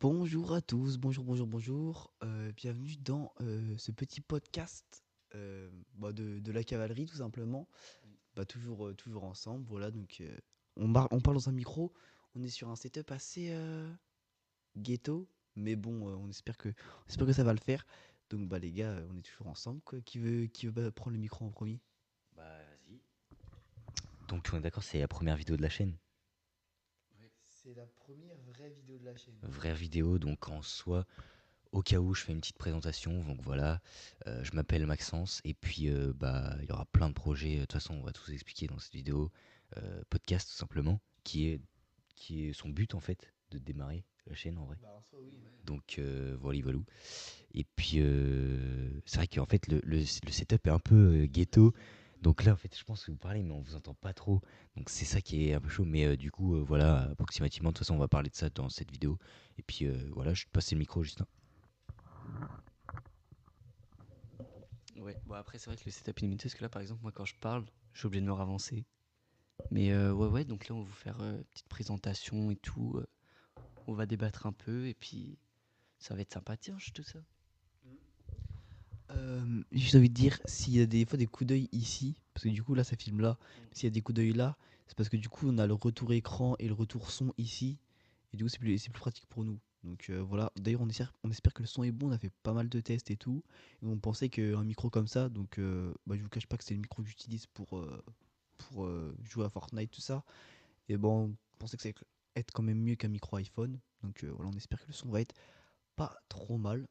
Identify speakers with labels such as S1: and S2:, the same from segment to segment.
S1: Bonjour à tous, bonjour. Bienvenue dans ce petit podcast de la cavalerie tout simplement. Toujours ensemble, voilà. On parle dans un micro, on est sur un setup assez ghetto, mais bon, on espère que ça va le faire. Donc bah les gars, on est toujours ensemble quoi. Qui veut prendre le micro en premier?
S2: Bah vas-y. Donc on est d'accord, c'est la première vidéo de la chaîne.
S1: C'est la première vraie vidéo de la chaîne.
S2: Vraie vidéo, donc en soi, au cas où je fais une petite présentation, donc voilà, je m'appelle Maxence, et puis bah il y aura plein de projets, de toute façon on va tout expliquer dans cette vidéo, podcast tout simplement, qui est son but en fait, de démarrer la chaîne en vrai.
S1: Bah en soi oui.
S2: Donc voilà, voilà. Et puis, c'est vrai qu'en fait, le setup est un peu ghetto. Donc là, en fait, je pense que vous parlez, mais on vous entend pas trop. Donc c'est ça qui est un peu chaud. Mais du coup, voilà, approximativement. De toute façon, on va parler de ça dans cette vidéo. Et puis, voilà, je vais te passer le micro, Justin.
S3: Ouais, bon après c'est vrai que le setup est limité parce que là par exemple moi quand je parle, je suis obligé de me ravancer. Mais ouais, donc là on va vous faire une petite présentation et tout. On va débattre un peu et puis ça va être sympathique tout ça.
S1: J'ai envie de dire, s'il y a des fois des coups d'œil ici, parce que du coup là ça filme là, s'il y a des coups d'œil là, c'est parce que du coup on a le retour écran et le retour son ici, et du coup c'est plus pratique pour nous. Donc voilà, d'ailleurs on espère que le son est bon, on a fait pas mal de tests et tout, et on pensait qu'un micro comme ça, donc bah, je vous cache pas que c'est le micro que j'utilise pour jouer à Fortnite, tout ça, et bon, on pensait que ça allait être quand même mieux qu'un micro iPhone, donc voilà, on espère que le son va être pas trop mal.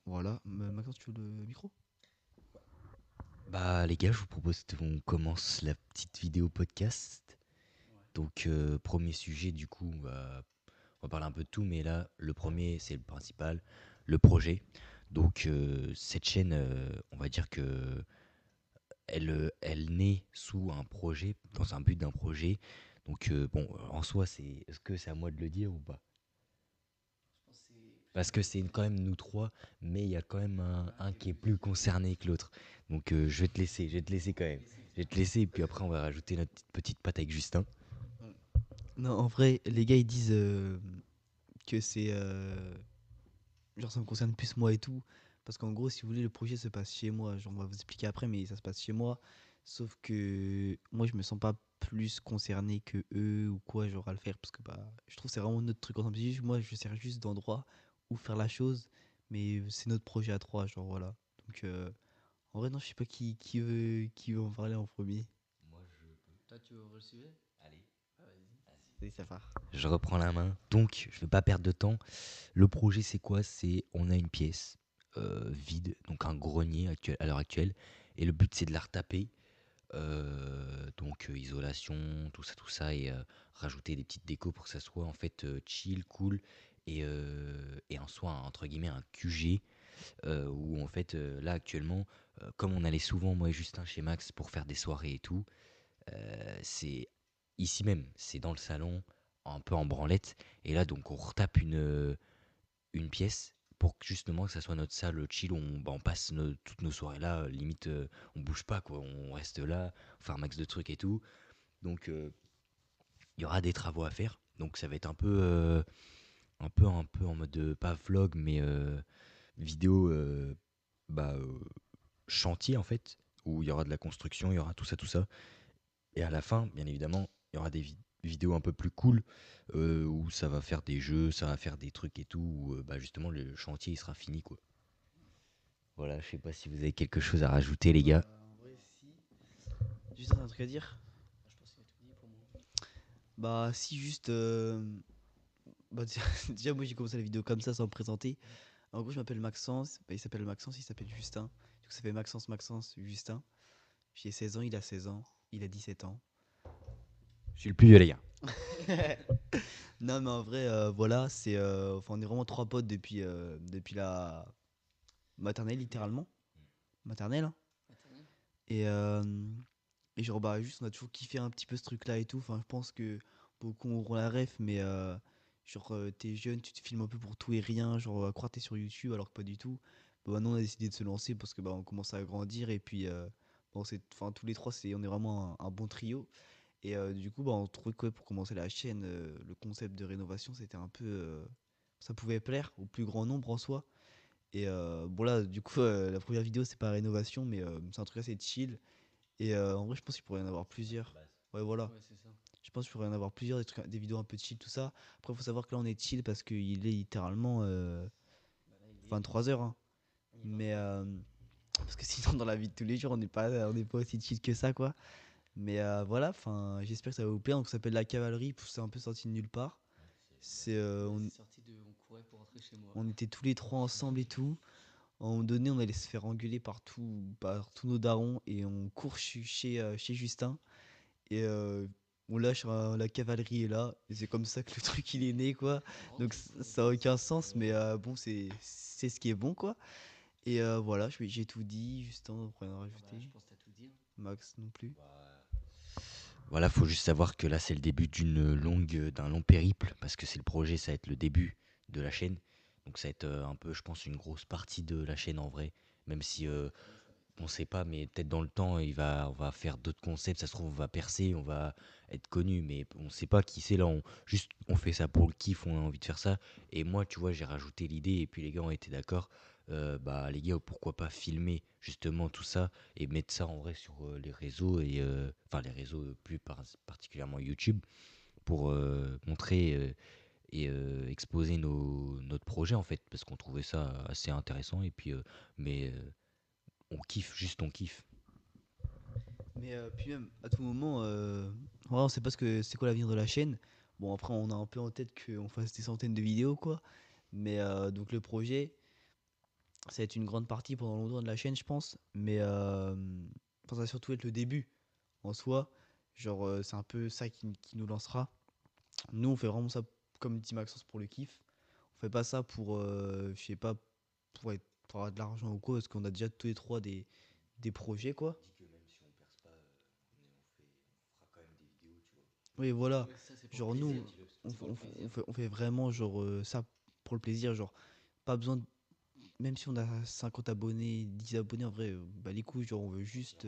S1: Voilà, maintenant tu veux le micro?
S2: Bah, les gars, je vous propose qu'on commence la petite vidéo podcast. Donc, premier sujet, du coup, on va parler un peu de tout, mais là, le premier, c'est le principal, le projet. Donc, cette chaîne, on va dire que elle naît sous un projet, dans un but d'un projet. Donc, bon, en soi, est-ce que c'est à moi de le dire ou pas? Parce que c'est quand même nous trois, mais il y a quand même un qui est plus concerné que l'autre. Donc, je vais te laisser quand même. Je vais te laisser, et puis après, on va rajouter notre petite patte avec Justin.
S1: Non, en vrai, les gars ils disent que c'est. Genre, ça me concerne plus moi et tout. Parce qu'en gros, si vous voulez, le projet se passe chez moi. Genre, on va vous expliquer après, mais ça se passe chez moi. Sauf que moi, je me sens pas plus concerné que eux ou quoi, genre, à le faire. Parce que bah, je trouve que c'est vraiment notre truc ensemble. Moi, je sers juste d'endroit où faire la chose. Mais c'est notre projet à trois, genre, voilà. Donc, en vrai, non, je sais pas qui veut en parler en premier.
S2: Moi, je peux.
S3: Toi tu veux recevoir?
S2: Allez,
S3: Ah, vas-y.
S1: Vas-y, ça part.
S2: je reprends la main. Donc, je ne vais pas perdre de temps. Le projet, c'est quoi? C'est on a une pièce vide, donc un grenier à l'heure actuelle, et le but c'est de la retaper. Donc isolation, tout ça, et rajouter des petites décos pour que ça soit en fait chill, cool, et en soi entre guillemets un QG où en fait là actuellement, comme on allait souvent moi et Justin chez Max pour faire des soirées et tout, c'est ici même, c'est dans le salon, un peu en branlette, et là donc on retape une pièce pour que justement que ça soit notre salle chill où on passe toutes nos soirées là, limite on bouge pas quoi, on reste là, on fait un max de trucs et tout. Donc il y aura des travaux à faire. Donc ça va être un peu en mode pas vlog mais vidéo bah, chantier en fait, où il y aura de la construction, il y aura tout ça. Et à la fin, bien évidemment, il y aura des vidéos un peu plus cool où ça va faire des jeux, ça va faire des trucs et tout, où bah, justement le chantier il sera fini quoi. Voilà, je sais pas si vous avez quelque chose à rajouter, les gars.
S1: En vrai, si. Juste un truc à dire.
S3: Je pense qu'il a tout dit pour moi.
S1: Bah, si, juste. Bah, déjà, déjà, moi j'ai commencé la vidéo comme ça sans me présenter. En gros, je m'appelle Maxence. Bah, il s'appelle Maxence, il s'appelle Justin. Du coup, ça fait Maxence, Justin. J'ai 16 ans, il a 16 ans. Il a 17 ans.
S2: Je suis le plus vieux, les gars.
S1: Non, mais en vrai, voilà, enfin, on est vraiment trois potes depuis la maternelle, littéralement. Maternelle, hein.
S3: Maternelle.
S1: Et, euh, et genre, bah, juste, on a toujours kiffé un petit peu ce truc-là et tout. Enfin, je pense que beaucoup auront la ref, mais genre, t'es jeune, tu te filmes un peu pour tout et rien. Genre, à croire que t'es sur YouTube, alors que pas du tout. Bah, maintenant, on a décidé de se lancer parce que bah, on commence à grandir. Et puis, bon, enfin, tous les trois, on est vraiment un bon trio. Et du coup, bah, on trouvait que ouais, pour commencer la chaîne, le concept de rénovation, c'était un peu. ça pouvait plaire au plus grand nombre en soi. Et bon là, du coup, la première vidéo, c'est pas rénovation, mais c'est un truc assez chill. Et en vrai, je pense qu'il pourrait y en avoir plusieurs. Ouais, voilà.
S3: Ouais, c'est ça.
S1: Je pense qu'il pourrait y en avoir plusieurs, des vidéos un peu chill, tout ça. Après, il faut savoir que là, on est chill parce qu'il est littéralement
S3: Bah là, il est
S1: 23h. Hein.
S3: il est
S1: Mais
S3: 23 heures.
S1: parce que sinon, dans la vie de tous les jours, on n'est pas aussi chill que ça, quoi. Mais voilà, enfin, j'espère que ça va vous plaire. Donc, ça s'appelle La Cavalerie. C'est un peu sorti de nulle part. C'est,
S3: Ouais,
S1: on,
S3: c'est sorti de. On courait pour rentrer chez moi.
S1: on était tous les trois ensemble et tout. À un moment donné, on allait se faire engueuler par tous nos darons et on court chez Justin et on lâche la cavalerie est là et c'est comme ça que le truc il est né quoi.
S3: C'est marrant,
S1: Donc
S3: du coup.
S1: ça a aucun sens mais bon c'est ce qui est bon quoi. Et voilà, j'ai tout dit, Justin, on pourrait en
S3: Ah bah, je
S1: rajouter.
S3: pense que t'as tout dit. Hein.
S1: Max non plus.
S2: Voilà, faut juste savoir que là, c'est le début d'un long périple, parce que c'est le projet, ça va être le début de la chaîne. Donc ça va être un peu, je pense, une grosse partie de la chaîne en vrai. Même si on sait pas, mais peut-être dans le temps, on va faire d'autres concepts. Ça se trouve, on va percer, on va être connu, mais on sait pas qui c'est là. Juste, on fait ça pour le kiff, on a envie de faire ça. Et moi, tu vois, j'ai rajouté l'idée, et puis les gars ont été d'accord. Bah, les gars, pourquoi pas filmer justement tout ça et mettre ça en vrai sur les réseaux et enfin les réseaux particulièrement YouTube pour montrer et exposer notre projet en fait parce qu'on trouvait ça assez intéressant et puis mais on kiffe, juste on kiffe.
S1: Mais puis même à tout moment voilà, on sait pas c'est quoi l'avenir de la chaîne. Bon après on a un peu en tête qu'on fasse des centaines de vidéos quoi. Mais donc le projet ça va être une grande partie pendant longtemps de la chaîne, je pense. Mais enfin, ça va surtout être le début en soi. Genre, c'est un peu ça qui nous lancera. Nous, on fait vraiment ça, comme dit Maxence, pour le kiff. On fait pas ça pour, je sais pas, pour avoir de l'argent ou quoi, parce qu'on a déjà tous les trois des projets, quoi. Oui, voilà.
S3: Ouais, ça, c'est pour le
S1: Genre,
S3: plaisir.
S1: nous,
S3: C'est pour le plaisir.
S1: on fait vraiment genre ça pour le plaisir. Genre, pas besoin de même si on a 50 abonnés, 10 abonnés, en vrai, bah les couilles, genre on veut juste.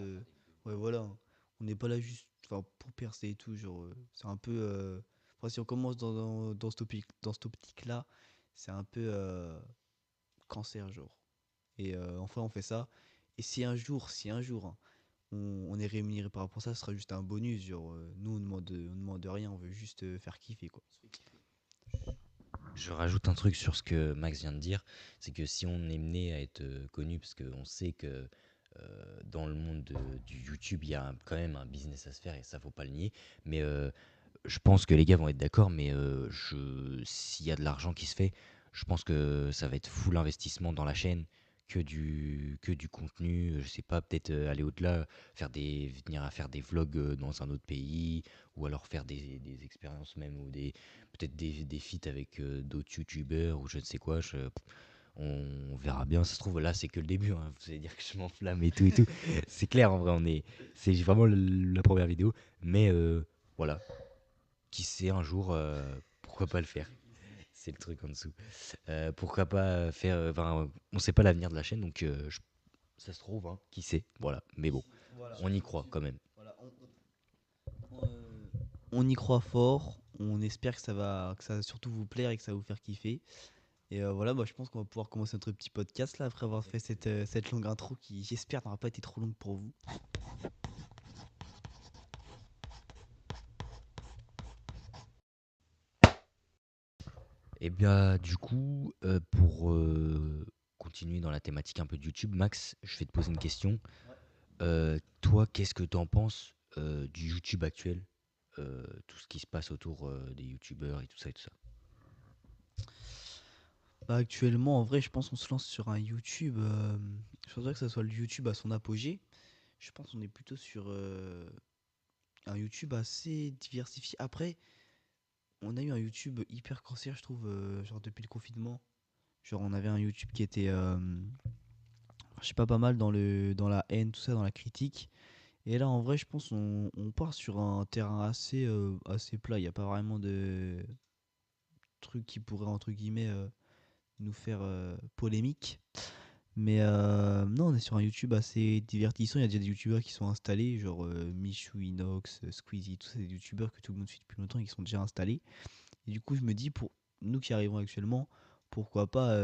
S1: Ouais, voilà. Hein. On n'est pas là juste enfin, pour percer et tout. Genre, c'est un peu. Enfin, si on commence dans cette optique-là, c'est un peu cancer, genre. Et enfin, on fait ça. Et si un jour, hein, on est rémunéré par rapport à ça, ce sera juste un bonus. Genre, nous, on demande rien, on veut juste faire kiffer, quoi.
S3: Se fait kiffer.
S2: Je rajoute un truc sur ce que Max vient de dire, c'est que si on est mené à être connu, parce qu'on sait que dans le monde du YouTube, il y a quand même un business à se faire et ça faut pas le nier. Mais je pense que les gars vont être d'accord, mais s'il y a de l'argent qui se fait, je pense que ça va être full investissement dans la chaîne, que du contenu, je sais pas, peut-être aller au-delà, venir à faire des vlogs dans un autre pays, ou alors faire des expériences même, ou peut-être des feats avec d'autres youtubeurs, ou je ne sais quoi, on verra bien, ça se trouve là c'est que le début, hein. Vous allez dire que je m'enflamme et tout et tout. C'est clair en vrai, c'est vraiment la première vidéo, mais voilà, qui sait un jour, pourquoi pas le faire. C'est le truc en dessous. Pourquoi pas faire, enfin, on sait pas l'avenir de la chaîne, donc ça se trouve, hein, qui sait, voilà. Mais bon,
S1: Voilà.
S2: on y croit quand même.
S1: Voilà, on y croit fort. On espère que ça va surtout vous plaire et que ça va vous faire kiffer. Et voilà, bah, je pense qu'on va pouvoir commencer notre petit podcast là après avoir fait cette longue intro qui, j'espère, n'aura pas été trop longue pour vous.
S2: Et bien, du coup, pour continuer dans la thématique un peu de YouTube, Max, je vais te poser une question. Toi, qu'est-ce que tu en penses du YouTube actuel, tout ce qui se passe autour des YouTubeurs et tout ça et tout ça?
S1: Bah, actuellement, en vrai, je pense qu'on se lance sur un YouTube. Je pense pas que ça soit le YouTube à son apogée. Je pense qu'on est plutôt sur un YouTube assez diversifié. Après, on a eu un YouTube hyper cancer, je trouve, genre depuis le confinement. Genre, on avait un YouTube qui était, je sais pas mal dans la haine, tout ça, dans la critique. Et là, en vrai, je pense on part sur un terrain assez plat. Il n'y a pas vraiment de trucs qui pourraient, entre guillemets, nous faire polémique. Mais non, on est sur un YouTube assez divertissant. Il y a déjà des YouTubeurs qui sont installés, genre Michou, Inox, Squeezie, tous ces YouTubeurs que tout le monde suit depuis longtemps et qui sont déjà installés. Et du coup, je me dis, pour nous qui arrivons actuellement, pourquoi pas.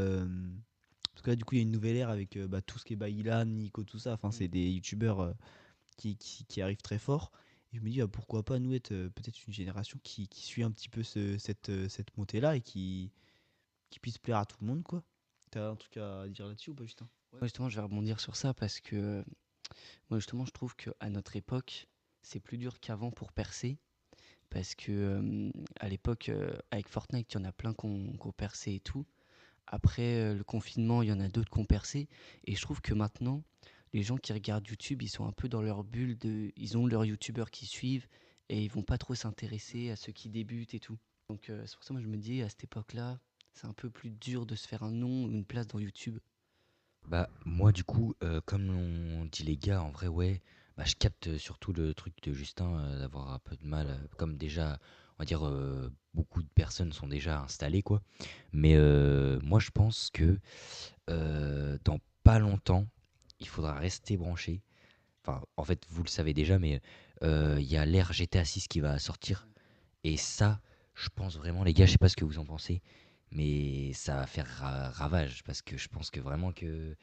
S1: Parce que là, du coup, il y a une nouvelle ère avec bah, tout ce qui est Baylan, Nico, tout ça. Enfin, c'est des youtubeurs qui arrivent très fort. Et je me dis, pourquoi pas nous être peut-être une génération qui suit un petit peu cette montée-là et qui puisse plaire à tout le monde, quoi. T'as un truc à dire là-dessus ou pas, Justin?
S3: Ouais, justement, je vais rebondir sur ça parce que moi, justement, je trouve qu'à notre époque, c'est plus dur qu'avant pour percer. Parce que à l'époque, avec Fortnite, il y en a plein qui ont percé et tout. Après le confinement, il y en a d'autres qui ont percé. Et je trouve que maintenant, les gens qui regardent YouTube, ils sont un peu dans leur bulle ils ont leurs YouTubeurs qui suivent et ils vont pas trop s'intéresser à ceux qui débutent et tout. Donc c'est pour ça que moi je me dis, à cette époque-là, c'est un peu plus dur de se faire un nom ou une place dans YouTube.
S2: Bah, moi, du coup, comme on dit les gars, en vrai, ouais, bah, je capte surtout le truc de Justin d'avoir un peu de mal, comme déjà, on va dire, beaucoup de personnes sont déjà installées, quoi. Mais moi, je pense que dans pas longtemps, il faudra rester branché. Enfin, en fait, vous le savez déjà, mais il y a l'ère GTA 6 qui va sortir. Et ça, je pense vraiment, les gars, je sais pas ce que vous en pensez, mais ça va faire ravage parce que je pense que vraiment que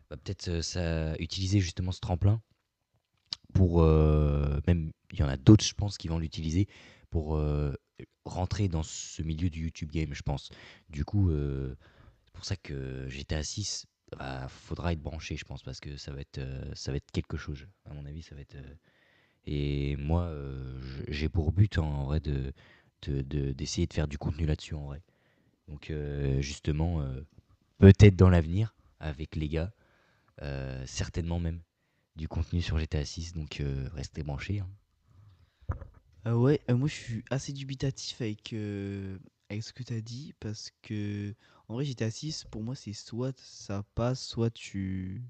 S2: bah, peut-être ça utiliser justement ce tremplin pour même il y en a d'autres, je pense, qui vont l'utiliser pour rentrer dans ce milieu du YouTube game, je pense. Du coup, c'est pour ça que GTA 6 bah, faudra être branché, je pense, parce que ça va être quelque chose. À mon avis, ça va être. Et moi, j'ai pour but en vrai d'essayer de faire du contenu là-dessus en vrai. Donc justement, peut-être dans l'avenir, avec les gars, certainement même, du contenu sur GTA 6, donc restez branchés, hein.
S1: Ouais, moi je suis assez dubitatif avec ce que tu as dit parce que en vrai GTA 6 pour moi c'est soit ça passe, soit tu.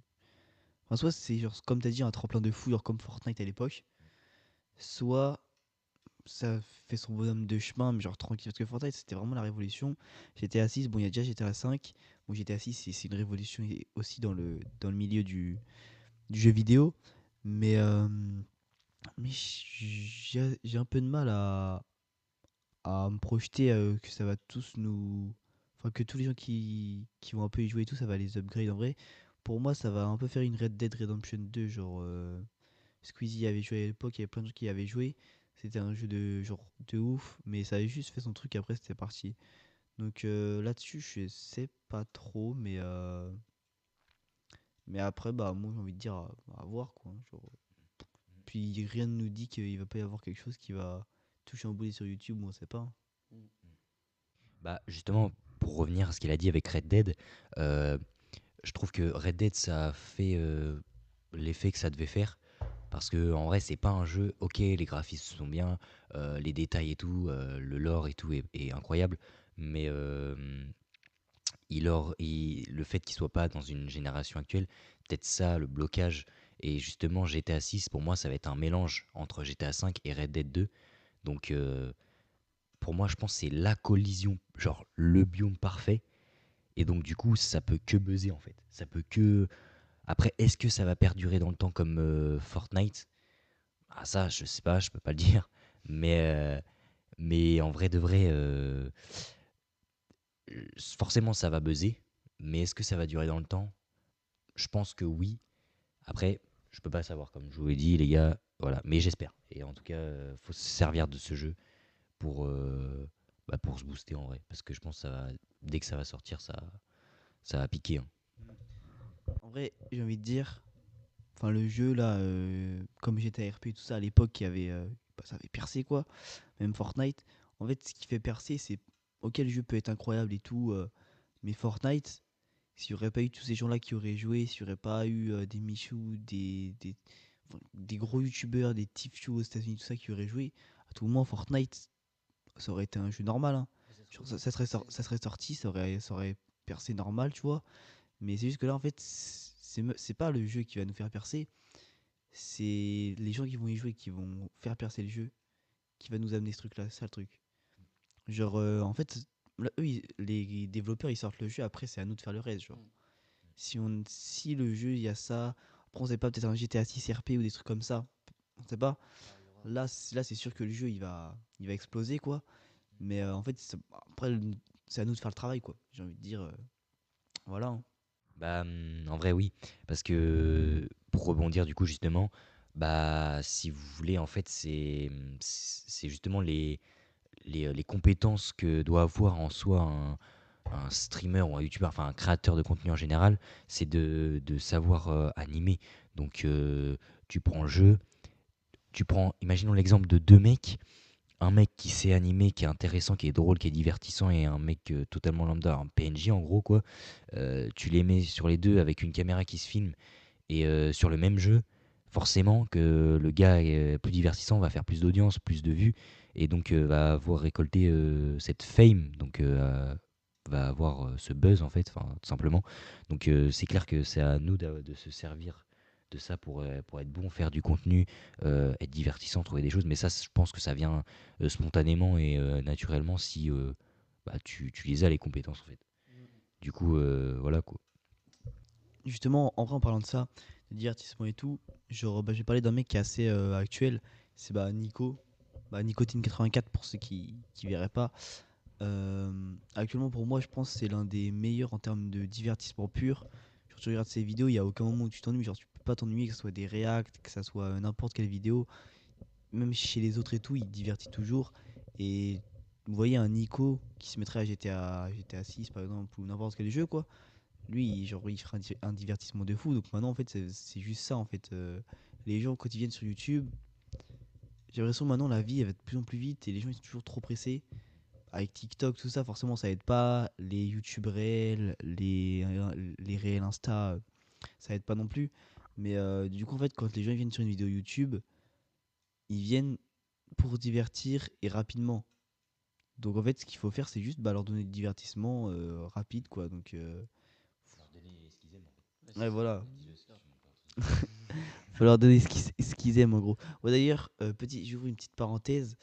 S1: Enfin, soit c'est genre, comme tu as dit un tremplin de fou, genre comme Fortnite à l'époque, soit ça fait son bonhomme de chemin, mais genre tranquille. Parce que Fortnite c'était vraiment la révolution. GTA 6, bon il y a déjà GTA 5, bon GTA 6 c'est une révolution aussi dans le milieu du jeu vidéo, mais, euh, mais j'ai un peu de mal à me projeter que ça va tous nous. Enfin, que tous les gens qui vont un peu y jouer et tout, ça va les upgrade en vrai. Pour moi, ça va un peu faire une Red Dead Redemption 2. Genre, Squeezie y avait joué à l'époque, il y avait plein de gens qui y avaient joué. C'était un jeu de genre de ouf, mais ça avait juste fait son truc, après c'était parti. Donc là-dessus, je sais pas trop, mais après, bah, moi j'ai envie de dire à voir quoi, hein, genre. Puis rien ne nous dit qu'il va pas y avoir quelque chose qui va toucher un boulet sur YouTube, on sait pas, hein.
S2: Bah justement, pour revenir à ce qu'il a dit avec Red Dead, euh, je trouve que Red Dead ça a fait l'effet que ça devait faire. Parce que en vrai, c'est pas un jeu. Ok, les graphismes sont bien, les détails et tout, le lore et tout est incroyable, mais le fait qu'il soit pas dans une génération actuelle, peut-être ça, le blocage. Et justement, GTA 6, pour moi, ça va être un mélange entre GTA 5 et Red Dead 2. Donc, pour moi, je pense que c'est la collision, genre le biome parfait. Et donc, du coup, ça peut que buzzer en fait. Ça peut que. Après, est-ce que ça va perdurer dans le temps comme Fortnite? Ah, ça, je sais pas, je peux pas le dire. Mais, mais en vrai de vrai, forcément, ça va buzzer. Mais est-ce que ça va durer dans le temps? Je pense que oui. Après, je peux pas savoir, comme je vous l'ai dit, les gars. Voilà, mais j'espère. Et en tout cas, faut se servir de ce jeu pour, bah, pour se booster en vrai. Parce que je pense que dès que ça va sortir, ça va piquer, hein.
S1: En vrai, j'ai envie de dire, enfin le jeu là, comme GTA RP et tout ça à l'époque, bah, ça avait percé quoi. Même Fortnite. En fait, ce qui fait percer, c'est ok le jeu peut être incroyable et tout, mais Fortnite, s'il n'y aurait pas eu tous ces gens-là qui auraient joué, s'il n'y aurait pas eu des Michou, enfin, des gros youtubeurs, des Tifchou aux États-Unis, tout ça qui auraient joué, à tout moment Fortnite, ça aurait été un jeu normal, hein. Genre, ça serait sorti, ça aurait percé normal, tu vois. Mais c'est juste que là, en fait, c'est pas le jeu qui va nous faire percer, c'est les gens qui vont y jouer qui vont faire percer le jeu qui va nous amener ce truc-là. C'est ça le truc. Genre, en fait, là, eux, les développeurs, ils sortent le jeu, après, c'est à nous de faire le reste. Genre, si le jeu, il y a ça, après, on sait pas, peut-être un GTA 6 RP ou des trucs comme ça, on sait pas. Là, c'est sûr que le jeu, il va exploser, quoi. Mais en fait, après, c'est à nous de faire le travail, quoi. J'ai envie de dire, voilà, hein.
S2: Bah, en vrai, oui. Parce que pour rebondir, du coup, justement, bah, si vous voulez, en fait, c'est justement les compétences que doit avoir en soi un streamer ou un youtubeur, enfin un créateur de contenu en général, c'est de savoir animer. Donc, tu prends le jeu, imaginons l'exemple de deux mecs, un mec qui sait animer, qui est intéressant, qui est drôle, qui est divertissant, et un mec totalement lambda, un PNJ en gros, quoi. Tu les mets sur les deux avec une caméra qui se filme et sur le même jeu, forcément que le gars plus divertissant va faire plus d'audience, plus de vues, et donc va avoir récolté cette fame, donc va avoir ce buzz en fait, enfin tout simplement. Donc c'est clair que c'est à nous de se servir de ça pour être bon, faire du contenu, être divertissant, trouver des choses. Mais ça, je pense que ça vient spontanément et naturellement si bah, tu les as les compétences en fait. Du coup, voilà quoi.
S1: Justement, en vrai, en parlant de ça, de divertissement et tout, genre, bah, je vais parler d'un mec qui est assez actuel. C'est bah, Nico. Bah, Nicotine84 pour ceux qui verraient pas. Actuellement, pour moi, je pense que c'est l'un des meilleurs en termes de divertissement pur. Genre, tu regardes ses vidéos, il n'y a aucun moment où tu t'ennuies. Genre, tu peux pas t'ennuyer, que ce soit des reacts, que ce soit n'importe quelle vidéo. Même chez les autres et tout, il divertit toujours. Et vous voyez un Nico qui se mettrait à GTA 6 par exemple, ou n'importe quel jeu, quoi. Lui, genre, il ferait un divertissement de fou. Donc maintenant, en fait, c'est juste ça, en fait. Les gens, quand ils viennent sur YouTube, j'ai l'impression maintenant, la vie, elle va de plus en plus vite et les gens, ils sont toujours trop pressés. Avec TikTok, tout ça, forcément, ça aide pas. Les YouTube réels, les réels Insta, ça aide pas non plus. Mais du coup, en fait, quand les gens viennent sur une vidéo YouTube, ils viennent pour divertir et rapidement. Donc, en fait, ce qu'il faut faire, c'est juste bah, leur donner du divertissement rapide, quoi. Donc,
S2: Leur donner ce qu'ils aiment.
S3: Ouais,
S1: ouais,
S3: c'est ça.
S1: voilà.
S3: C'est ça.
S1: Faut leur donner ce qu'ils aiment, en gros. Ouais, d'ailleurs, j'ouvre une petite parenthèse.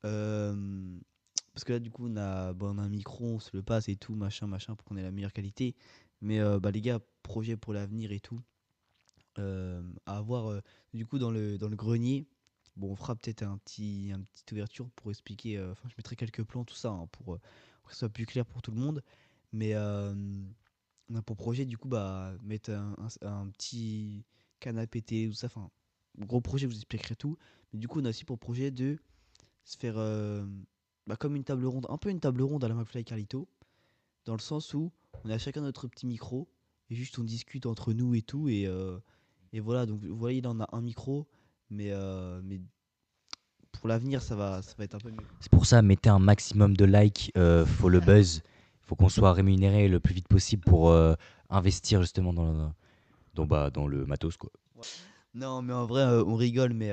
S1: Euh, Parce que là, du coup, on a un micro, on se le passe et tout, machin, machin, pour qu'on ait la meilleure qualité. Mais bah, les gars, projet pour l'avenir et tout, à avoir du coup dans le grenier. Bon, on fera peut-être un petite ouverture pour expliquer. Enfin, je mettrai quelques plans, tout ça, hein, pour que ce soit plus clair pour tout le monde. Mais on a pour projet, du coup, bah, mettre un petit canapé télé, tout ça. Enfin, gros projet, je vous expliquerai tout. Mais du coup, on a aussi pour projet de se faire bah, comme une table ronde, un peu une table ronde à la McFly et Carlito, dans le sens où on a chacun notre petit micro et juste on discute entre nous et tout. Et voilà, donc vous voyez, là on a un micro, mais pour l'avenir ça va être un peu mieux.
S2: C'est pour ça, mettez un maximum de likes, faut le buzz, faut qu'on soit rémunéré le plus vite possible pour investir justement dans le matos quoi.
S1: Non, mais en vrai, on rigole, mais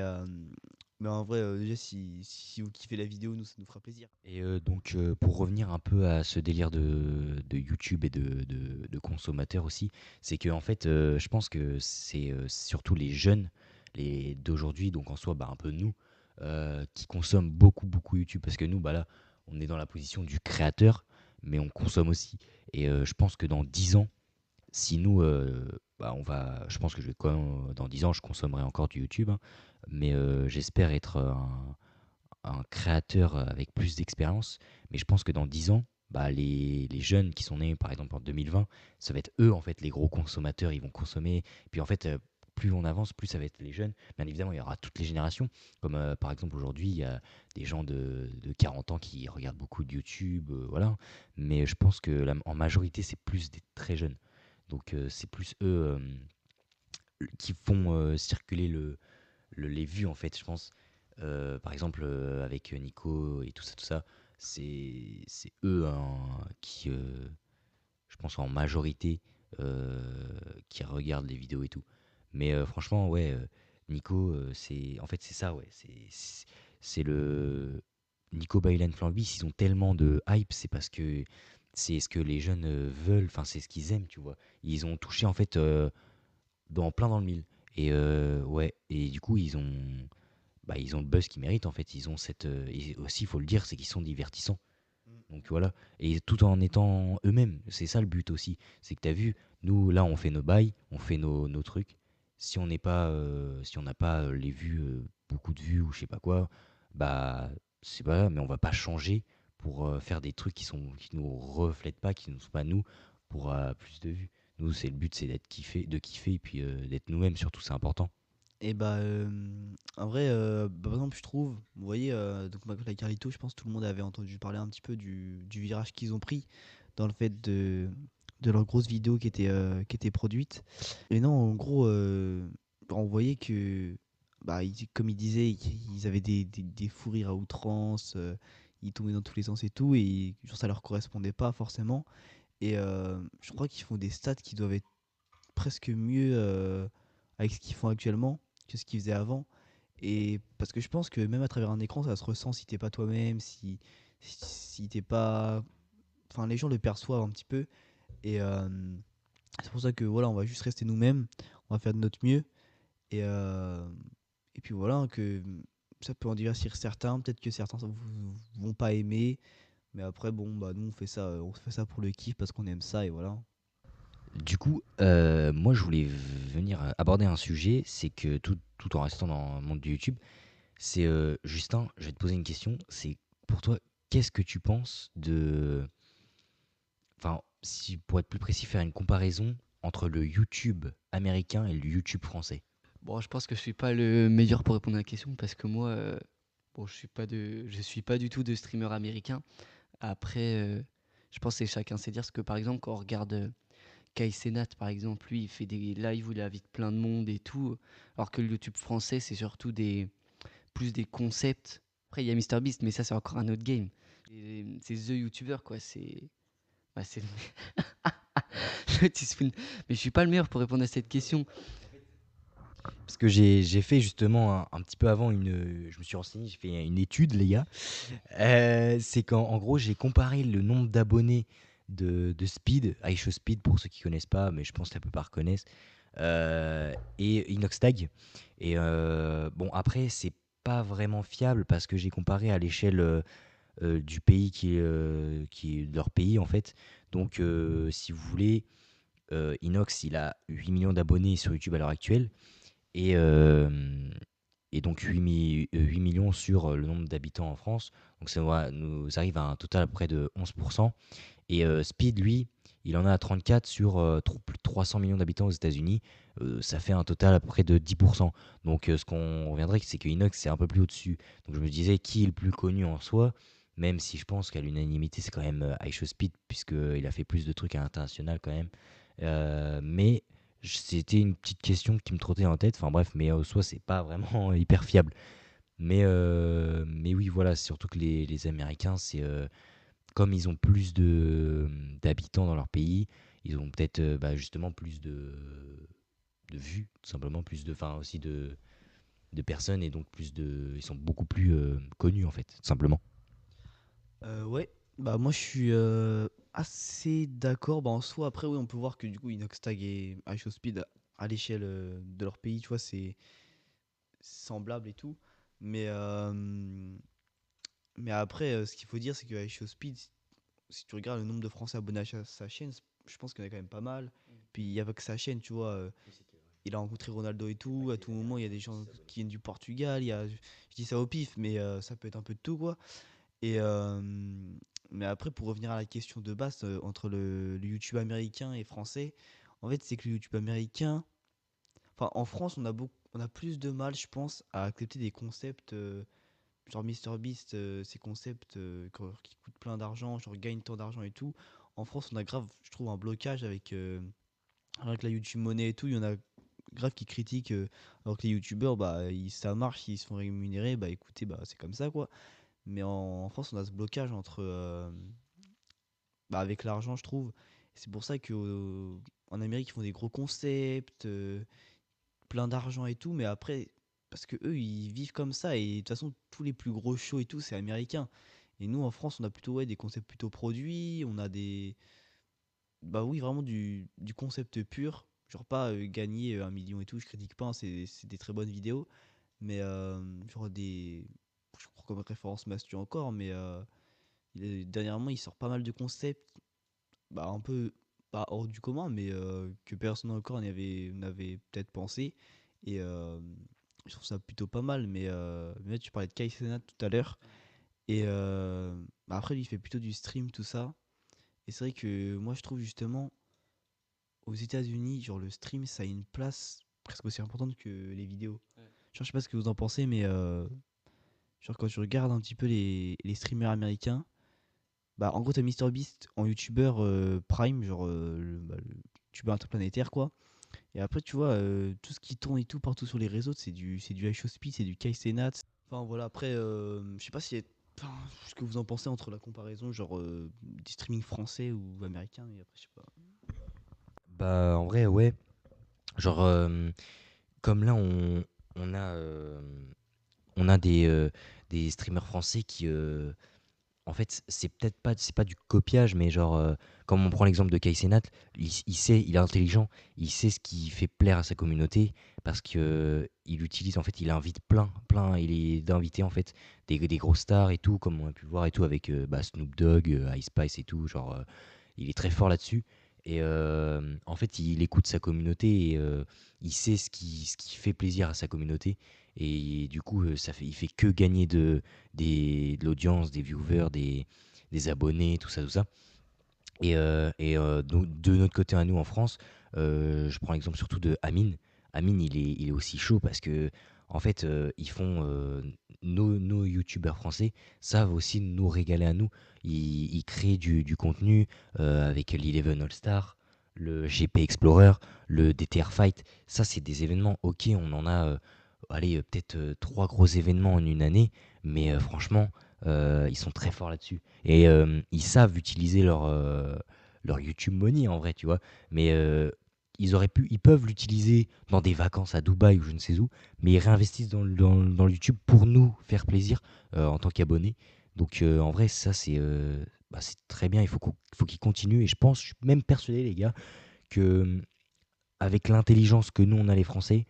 S1: en vrai, déjà, si vous kiffez la vidéo, nous, ça nous fera plaisir.
S2: Et donc pour revenir un peu à ce délire de YouTube et de consommateurs aussi, c'est que en fait je pense que c'est surtout les jeunes les d'aujourd'hui, donc en soi bah, un peu nous, qui consomment beaucoup beaucoup YouTube parce que nous bah là on est dans la position du créateur mais on consomme aussi. Et je pense que dans 10 ans, si nous bah, je pense que je vais quand même, dans 10 ans je consommerai encore du YouTube, hein, mais j'espère être un créateur avec plus d'expérience. Mais je pense que dans 10 ans, bah, les jeunes qui sont nés par exemple en 2020, ça va être eux en fait les gros consommateurs, ils vont consommer. Et puis en fait, plus on avance, plus ça va être les jeunes. Bien évidemment, il y aura toutes les générations. Comme par exemple aujourd'hui, il y a des gens de 40 ans qui regardent beaucoup de YouTube, voilà. Mais je pense que en majorité, c'est plus des très jeunes. Donc c'est plus eux qui font circuler les vues en fait, je pense. Par exemple, avec Nico et tout ça, c'est eux hein, qui, je pense en majorité, qui regardent les vidéos et tout. Mais franchement, ouais, Nico, en fait, c'est ça, ouais. C'est le. Nico Baylan Flambis, s'ils ont tellement de hype, c'est parce que c'est ce que les jeunes veulent, enfin, c'est ce qu'ils aiment, tu vois. Ils ont touché, en fait, plein dans le mille. Et ouais, et du coup, ils ont le buzz qu'ils méritent en fait. Ils ont cette. Et aussi, il faut le dire, c'est qu'ils sont divertissants. Donc voilà. Et tout en étant eux-mêmes. C'est ça le but aussi. C'est que tu as vu, nous, là, on fait nos bails, on fait nos trucs. Si on n'est pas. Si on n'a pas beaucoup de vues ou je sais pas quoi, bah, c'est pas grave, mais on va pas changer pour faire des trucs qui nous reflètent pas, qui ne sont pas nous, pour plus de vues. Nous, c'est le but, c'est de kiffer et puis d'être nous-mêmes, surtout, c'est important.
S1: Et bah, en vrai, par exemple, je trouve, vous voyez, donc Makoto et Carlito, je pense que tout le monde avait entendu parler un petit peu du virage qu'ils ont pris dans le fait de leur grosse vidéo qui était produite. Et non, en gros, on voyait que, bah, comme ils disaient, ils avaient des fous rires à outrance, ils tombaient dans tous les sens et tout, et genre, ça leur correspondait pas forcément. Et je crois qu'ils font des stats qui doivent être presque mieux avec ce qu'ils font actuellement que ce qu'ils faisaient avant. Et parce que je pense que même à travers un écran, ça se ressent si t'es pas toi-même, si t'es pas. Enfin, les gens le perçoivent un petit peu. Et c'est pour ça que voilà, on va juste rester nous-mêmes, on va faire de notre mieux. Et, et puis voilà, que ça peut en divertir certains, peut-être que certains vont pas aimer. Mais après, bon, bah nous on fait ça pour le kiff parce qu'on aime ça et voilà.
S2: Du coup, moi, je voulais venir aborder un sujet, c'est que tout en restant dans le monde du YouTube, c'est Justin, je vais te poser une question. C'est pour toi, qu'est-ce que tu penses de. Enfin, si pour être plus précis, faire une comparaison entre le YouTube américain et le YouTube français.
S3: Bon, je pense que je suis pas le meilleur pour répondre à la question parce que moi, bon, je suis pas du tout de streamer américain. Après, je pense que c'est chacun sait dire parce que par exemple, quand on regarde Kai Cenat, par exemple, lui, il fait des lives où il invite plein de monde et tout, alors que le YouTube français, c'est surtout plus des concepts. Après, il y a MrBeast, mais ça, c'est encore un autre game. C'est The YouTuber, quoi. C'est le teaspoon. Mais je suis pas le meilleur pour répondre à cette question.
S2: Parce que j'ai fait justement un petit peu avant je me suis renseigné, j'ai fait une étude, les gars. C'est qu'en gros, j'ai comparé le nombre d'abonnés de Speed, iShow Speed pour ceux qui connaissent pas, mais je pense que la plupart connaissent, et Inoxtag. Et bon, après, c'est pas vraiment fiable parce que j'ai comparé à l'échelle du pays qui est leur pays en fait. Donc, si vous voulez, Inox, il a 8 millions d'abonnés sur YouTube à l'heure actuelle. Et, et donc 8 millions sur le nombre d'habitants en France. Donc nous arrive à un total à près de 11%. Et Speed, lui, il en a à 34 sur plus de 300 millions d'habitants aux États-Unis. Ça fait un total à peu près de 10%. Donc ce qu'on reviendrait, c'est que Inox, c'est un peu plus au-dessus. Donc je me disais, qui est le plus connu en soi, même si je pense qu'à l'unanimité, c'est quand même iShowSpeed, puisqu'il a fait plus de trucs à l'international quand même. Mais c'était une petite question qui me trottait en tête. Enfin bref, mais soit c'est pas vraiment hyper fiable. Mais oui, voilà, c'est surtout que les Américains, c'est comme ils ont plus d'habitants dans leur pays, ils ont peut-être bah, justement plus de vues, tout simplement, plus de, enfin aussi de personnes et donc ils sont beaucoup plus connus en fait, tout simplement.
S1: Ouais, bah moi je suis assez d'accord. Bah en soi, après, oui, on peut voir que du coup, Inoxtag et iShowSpeed, à l'échelle de leur pays, tu vois, c'est semblable et tout. Mais, mais après, ce qu'il faut dire, c'est que iShowSpeed, si tu regardes le nombre de Français abonnés à sa chaîne, je pense qu'il y en a quand même pas mal. Puis il y a pas que sa chaîne, tu vois. Il a rencontré Ronaldo et tout. À tout moment, il y a des gens qui viennent du Portugal. Je dis ça au pif, mais ça peut être un peu de tout, quoi. Et, mais après, pour revenir à la question de base, entre le YouTube américain et français, en fait, c'est que le YouTube américain, enfin, en France, on a plus de mal, je pense, à accepter des concepts genre MrBeast, ces concepts qui coûtent plein d'argent, genre gagne tant d'argent et tout. En France, on a grave, je trouve, un blocage avec la YouTube monnaie et tout. Il y en a grave qui critiquent, alors que les YouTubeurs, bah, ça marche, ils se font rémunérer, bah écoutez, bah, c'est comme ça, quoi. Mais en France, on a ce blocage bah, avec l'argent, je trouve. C'est pour ça qu'en Amérique, ils font des gros concepts, plein d'argent et tout, mais après, parce que eux, ils vivent comme ça, et de toute façon, tous les plus gros shows et tout, c'est américain. Et nous, en France, on a plutôt ouais, des concepts plutôt produits, on a des. Bah oui, vraiment du concept pur. Genre pas gagner 1 million et tout, je critique pas, hein, c'est des très bonnes vidéos. Mais genre des. Je crois comme référence Mastu encore, mais dernièrement, il sort pas mal de concepts, bah, un peu pas hors du commun, mais que personne encore n'avait peut-être pensé. Et je trouve ça plutôt pas mal. Mais tu parlais de Kai Cenat tout à l'heure. Et bah, après, lui, il fait plutôt du stream, tout ça. Et c'est vrai que moi, je trouve justement, aux États-Unis, genre le stream, ça a une place presque aussi importante que les vidéos.
S3: Ouais.
S1: Genre, je sais pas ce que vous en pensez, mais genre quand tu regardes un petit peu les streamers américains, bah en gros, t'as MrBeast en youtubeur prime, genre le youtubeur interplanétaire, quoi. Et après, tu vois, tout ce qui tourne et tout partout sur les réseaux, c'est du iShowSpeed, c'est du Kai Cenat. Enfin voilà, après, je sais pas si enfin, ce que vous en pensez entre la comparaison, genre du streaming français ou américain, mais après, je sais pas.
S2: Bah, en vrai, ouais. Genre, comme là, on a, on a des streamers français qui, en fait, c'est pas du copiage, mais genre, comme on prend l'exemple de Kai Cenat, il sait, il est intelligent, il sait ce qui fait plaire à sa communauté parce que il utilise, en fait, il invite plein, il est d'inviter en fait des grosses stars et tout, comme on a pu le voir et tout avec bah, Snoop Dogg, Ice Spice et tout, genre, il est très fort là-dessus. Et en fait, il écoute sa communauté et il sait ce qui fait plaisir à sa communauté. Et du coup, il fait que gagner de l'audience, des viewers, des abonnés, tout ça, tout ça. Donc, de notre côté à nous en France, je prends l'exemple surtout de Amine. Amine, il est aussi chaud parce que, en fait, nos youtubeurs français savent aussi nous régaler à nous. Ils créent du contenu avec l'Eleven All-Star, le GP Explorer, le DTR Fight. Ça, c'est des événements, ok, on en a, allez, peut-être trois gros événements en une année, mais franchement, ils sont très forts là-dessus. Et ils savent utiliser leur YouTube Money en vrai, tu vois. Mais ils peuvent l'utiliser dans des vacances à Dubaï ou je ne sais où, mais ils réinvestissent dans le YouTube pour nous faire plaisir en tant qu'abonnés. Donc en vrai, ça c'est très bien. Faut qu'ils continuent. Et je suis même persuadé, les gars, que avec l'intelligence que nous on a les Français,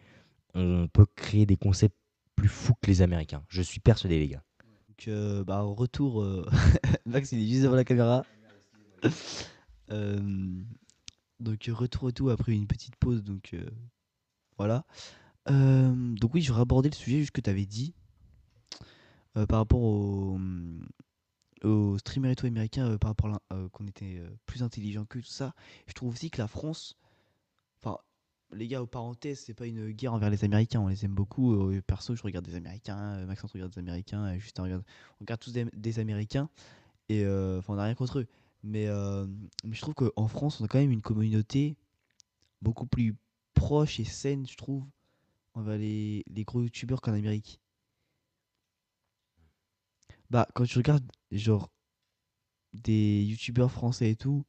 S2: on peut créer des concepts plus fous que les Américains. Je suis persuadé, les gars.
S1: Donc, bah, au retour, Max, il est juste devant la caméra. Euh, donc, retour et tout après une petite pause. Donc, voilà. Donc, oui, je vais aborder le sujet juste que tu avais dit par rapport aux streamers et tout américains, par rapport qu'on était plus intelligents que tout ça. Je trouve aussi que la France, enfin, les gars, aux parenthèses, c'est pas une guerre envers les Américains, on les aime beaucoup. Perso, je regarde des Américains, Maxence regarde des Américains, Justin regarde. On regarde tous des Américains, et enfin, on n'a rien contre eux. Mais je trouve qu'en France, on a quand même une communauté beaucoup plus proche et saine, je trouve, envers les gros youtubeurs qu'en Amérique. Bah, quand tu regardes, genre, des youtubeurs français et tout,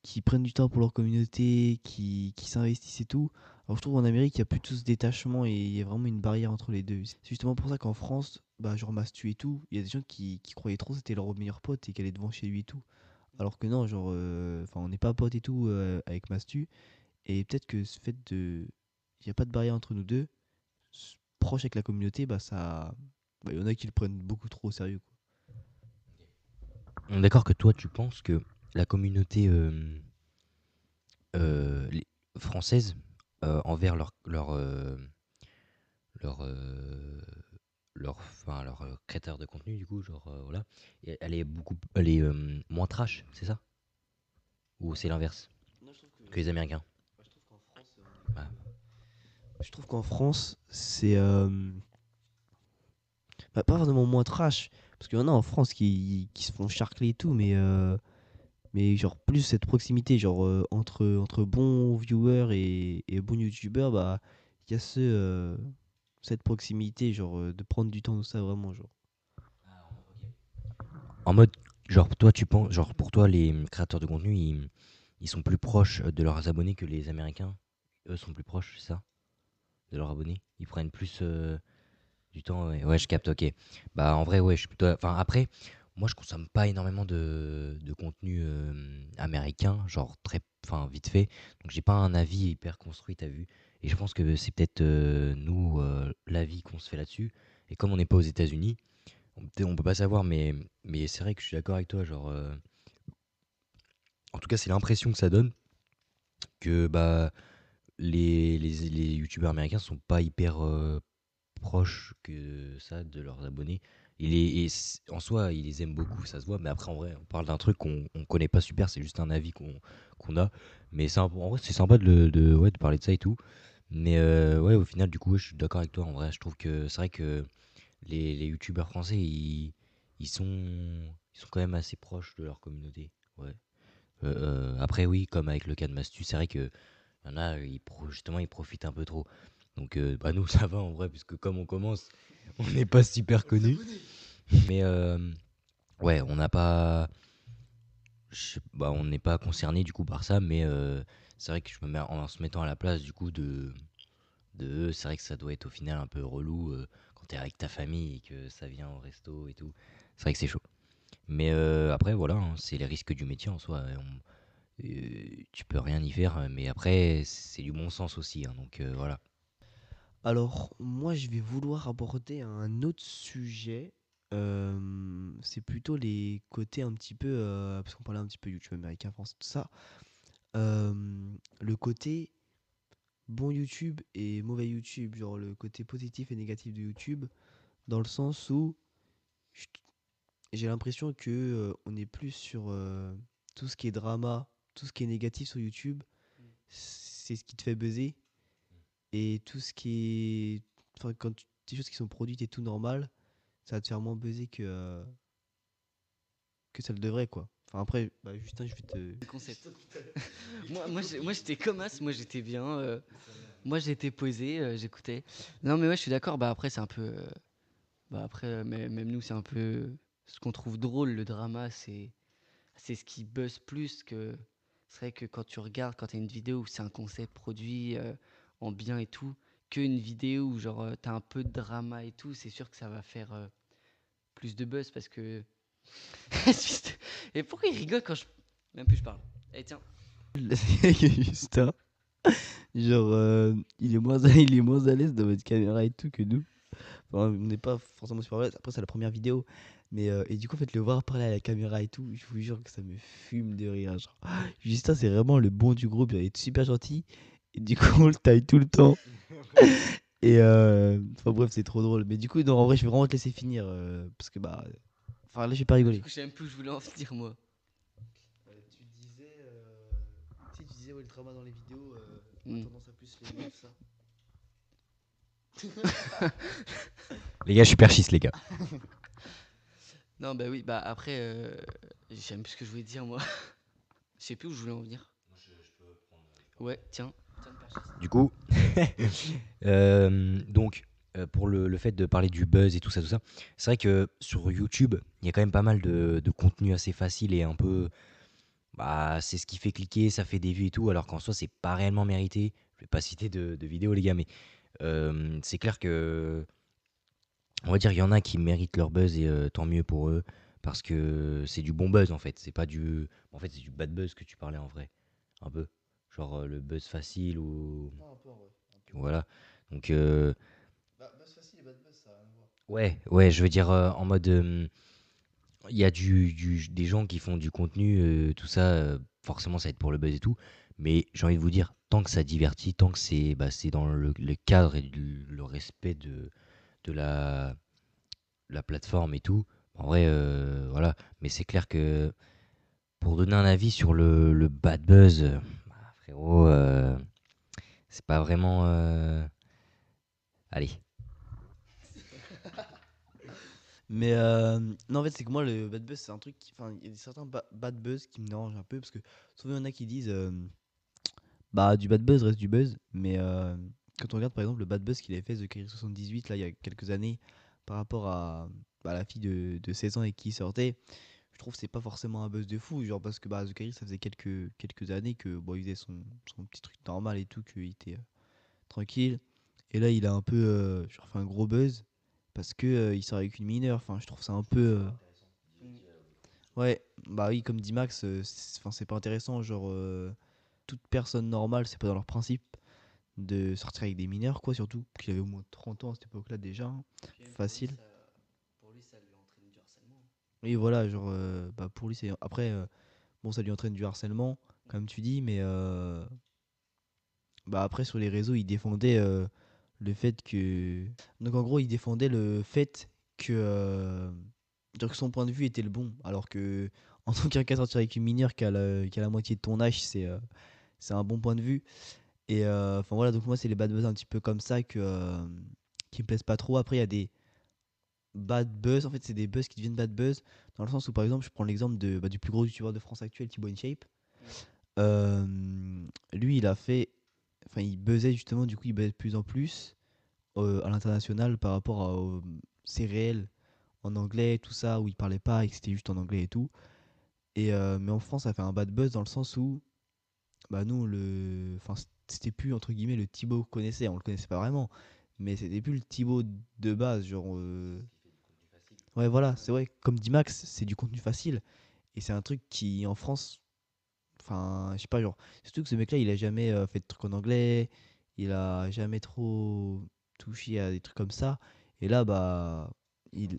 S1: qui prennent du temps pour leur communauté, qui s'investissent et tout. Alors je trouve en Amérique, il y a plus tout ce détachement et il y a vraiment une barrière entre les deux. C'est justement pour ça qu'en France, bah, genre Mastu et tout, il y a des gens qui croyaient trop que c'était leur meilleur pote et qu'elle est devant chez lui et tout. Alors que non, genre, enfin, on n'est pas potes et tout avec Mastu. Et peut-être que ce fait de. Il n'y a pas de barrière entre nous deux, proche avec la communauté, bah ça. Bah, il y en a qui le prennent beaucoup trop au sérieux, quoi.
S2: On est d'accord que toi, tu penses que la communauté française envers leur, euh, leur créateur de contenu, du coup, genre, voilà, elle est moins trash, c'est ça? Ou c'est l'inverse
S1: Non, je trouve que.
S2: que les Américains?
S1: Moi, je trouve qu'en France.
S2: Ouais.
S1: Je trouve qu'en France, c'est. Bah, pas vraiment moins trash. Parce qu'il y en a en France qui se font charcler et tout, mais genre plus cette proximité, genre entre bons viewers et bons youtubeurs, bah il y a cette proximité, genre de prendre du temps de ça vraiment, genre.
S2: En mode, genre, toi, tu penses, genre, pour toi, les créateurs de contenu, ils sont plus proches de leurs abonnés que les Américains. Eux sont plus proches, c'est ça, de leurs abonnés. Ils prennent plus du temps. Ouais, ouais, je capte, ok. Bah, en vrai, ouais, je suis plutôt. Enfin, après, moi, je consomme pas énormément de contenu américain, genre très. Enfin, vite fait. Donc, j'ai pas un avis hyper construit, t'as vu. Et je pense que c'est peut-être nous, l'avis qu'on se fait là-dessus. Et comme on n'est pas aux États-Unis, on peut pas savoir, mais c'est vrai que je suis d'accord avec toi. Genre, en tout cas, c'est l'impression que ça donne que bah, les youtubeurs américains sont pas hyper proches que ça de leurs abonnés. En soi, il les aime beaucoup, ça se voit. Mais après, en vrai, on parle d'un truc qu'on connaît pas super. C'est juste un avis qu'on a. Mais en vrai, c'est sympa ouais, de parler de ça et tout. Mais ouais, au final, du coup, ouais, je suis d'accord avec toi. En vrai, je trouve que c'est vrai que les youtubeurs français, ils sont quand même assez proches de leur communauté. Ouais. Après, oui, comme avec le cas de Mastu, c'est vrai que y en a, justement, ils profitent un peu trop. Donc, bah, nous, ça va en vrai, puisque comme on commence, on n'est pas super connus. Mais ouais, on n'a pas. Bah, on n'est pas concerné du coup par ça, mais c'est vrai que je me mets en se mettant à la place du coup de eux, c'est vrai que ça doit être au final un peu relou quand t'es avec ta famille et que ça vient au resto et tout. C'est vrai que c'est chaud. Mais après, voilà, hein, c'est les risques du métier en soi. Tu peux rien y faire, mais après, c'est du bon sens aussi, hein, donc voilà.
S1: Alors, moi, je vais vouloir aborder un autre sujet. C'est plutôt les côtés un petit peu, parce qu'on parlait un petit peu YouTube américain, français, tout ça. Le côté bon YouTube et mauvais YouTube, genre le côté positif et négatif de YouTube, dans le sens où je- j'ai l'impression que on est plus sur tout ce qui est drama, tout ce qui est négatif sur YouTube, c'est ce qui te fait buzzer. Et tout ce qui est. Enfin, des choses qui sont produites et tout normal, ça va te faire moins buzzer que ça le devrait, quoi. Enfin, après, bah, Justin, je vais te.
S3: Le concept. Moi j'étais comme As, moi j'étais bien. Moi j'étais posé, j'écoutais. Non mais ouais, je suis d'accord. Bah après c'est un peu. Bah après, même nous c'est un peu ce qu'on trouve drôle, le drama, c'est ce qui buzz plus que. C'est vrai que quand tu regardes, quand t'as une vidéo où c'est un concept produit en bien et tout, qu'une vidéo où genre t'as un peu de drama et tout, c'est sûr que ça va faire plus de buzz parce que. Et pourquoi il rigole quand je. Même plus je parle. Eh tiens.
S1: Justin, genre, il est moins à l'aise dans votre caméra et tout que nous. Enfin, on n'est pas forcément super à l'aise. Après, c'est la première vidéo. Mais, et du coup, en fait, le voir parler à la caméra et tout, je vous jure que ça me fume de rire. Genre. Justin, c'est vraiment le bon du groupe. Il est super gentil. Et du coup, on le taille tout le temps. Et enfin bref, c'est trop drôle. Mais du coup, non, en vrai, je vais vraiment te laisser finir. Parce que bah. Enfin, là, je vais pas
S3: Du
S1: rigoler.
S3: coup, je sais même plus où je voulais en venir moi.
S1: Tu disais, ouais, le trauma dans les vidéos, on a
S3: Hmm.
S1: tendance à plus les aimer, tout ça.
S2: Les gars, je suis perchiste, les gars.
S3: Non, bah oui, bah après, je sais même plus ce que je voulais dire moi. Je sais plus où je voulais en venir. Ouais, tiens. Tiens, le perchiste.
S2: Du coup, donc, pour le fait de parler du buzz et tout ça, c'est vrai que sur YouTube, il y a quand même pas mal de contenu assez facile et un peu. Bah, c'est ce qui fait cliquer, ça fait des vues et tout, alors qu'en soi, c'est pas réellement mérité. Je vais pas citer de vidéos, les gars, mais c'est clair que. On va dire, il y en a qui méritent leur buzz et tant mieux pour eux, parce que c'est du bon buzz en fait. C'est pas du. En fait, c'est du bad buzz que tu parlais en vrai. Un peu. Genre le buzz facile ou.
S1: Non, un peu en vrai. Un peu.
S2: Voilà. Donc,
S1: Bah, buzz facile et bad buzz, ça a rien à voir.
S2: ouais, ouais, je veux dire, en mode. Il y a des gens qui font du contenu, tout ça, forcément, ça va être pour le buzz et tout. Mais j'ai envie de vous dire, tant que ça divertit, tant que c'est dans le cadre et le respect de la plateforme et tout, en vrai, voilà. Mais c'est clair que pour donner un avis sur le bad buzz, bah, frérot, c'est pas vraiment. Allez.
S1: Mais non, en fait, c'est que moi, le bad buzz, c'est un truc. Enfin, il y a certains bad buzz qui me dérangent un peu. Parce que souvent, il y en a qui disent bah, du bad buzz reste du buzz. Mais quand on regarde, par exemple, le bad buzz qu'il avait fait The Carry 78, là, il y a quelques années, par rapport à bah, la fille de 16 ans et qui sortait, je trouve que c'est pas forcément un buzz de fou. Genre, parce que bah, The Carry, ça faisait quelques années que bon, il faisait son petit truc normal et tout, qu'il était tranquille. Et là, il a un peu genre fait un gros buzz parce que il sort avec une mineure. Enfin, je trouve ça un peu. Ouais, bah oui, comme dit Max, enfin, c'est pas intéressant. Genre, toute personne normale, c'est pas dans leur principe de sortir avec des mineurs, quoi, surtout qu'il avait au moins 30 ans à cette époque-là déjà, hein. Facile.
S3: Pour lui, ça lui entraîne du harcèlement.
S1: Oui, voilà, genre, bah pour lui, c'est. Après, bon, ça lui entraîne du harcèlement, comme tu dis, mais bah après, sur les réseaux, il défendait le fait que. Donc, en gros, il défendait le fait que, dire que son point de vue était le bon, alors que en tant qu'un sortir avec une mineure qui a la moitié de ton âge, c'est un bon point de vue. Et enfin voilà, donc moi c'est les bad buzz un petit peu comme ça qui me plaisent pas trop. Après il y a des bad buzz, en fait c'est des buzz qui deviennent bad buzz, dans le sens où par exemple je prends l'exemple du plus gros youtubeur de France actuel, Thibaut InShape. Euh, Lui il a fait, enfin il buzzait justement, du coup il buzz de plus en plus à l'international par rapport aux c'est réel en anglais, tout ça, où il parlait pas et que c'était juste en anglais et tout. Et mais en France, ça fait un bad buzz dans le sens où, bah nous, enfin, c'était plus entre guillemets le Thibaut qu'on connaissait, on le connaissait pas vraiment, mais c'était plus le Thibaut de base, genre. Ouais, voilà, c'est vrai, comme dit Max, c'est du contenu facile et c'est un truc qui en France, enfin, je sais pas, genre, surtout que ce mec-là, il a jamais fait de trucs en anglais, il a jamais trop touché à des trucs comme ça, et là, bah, il,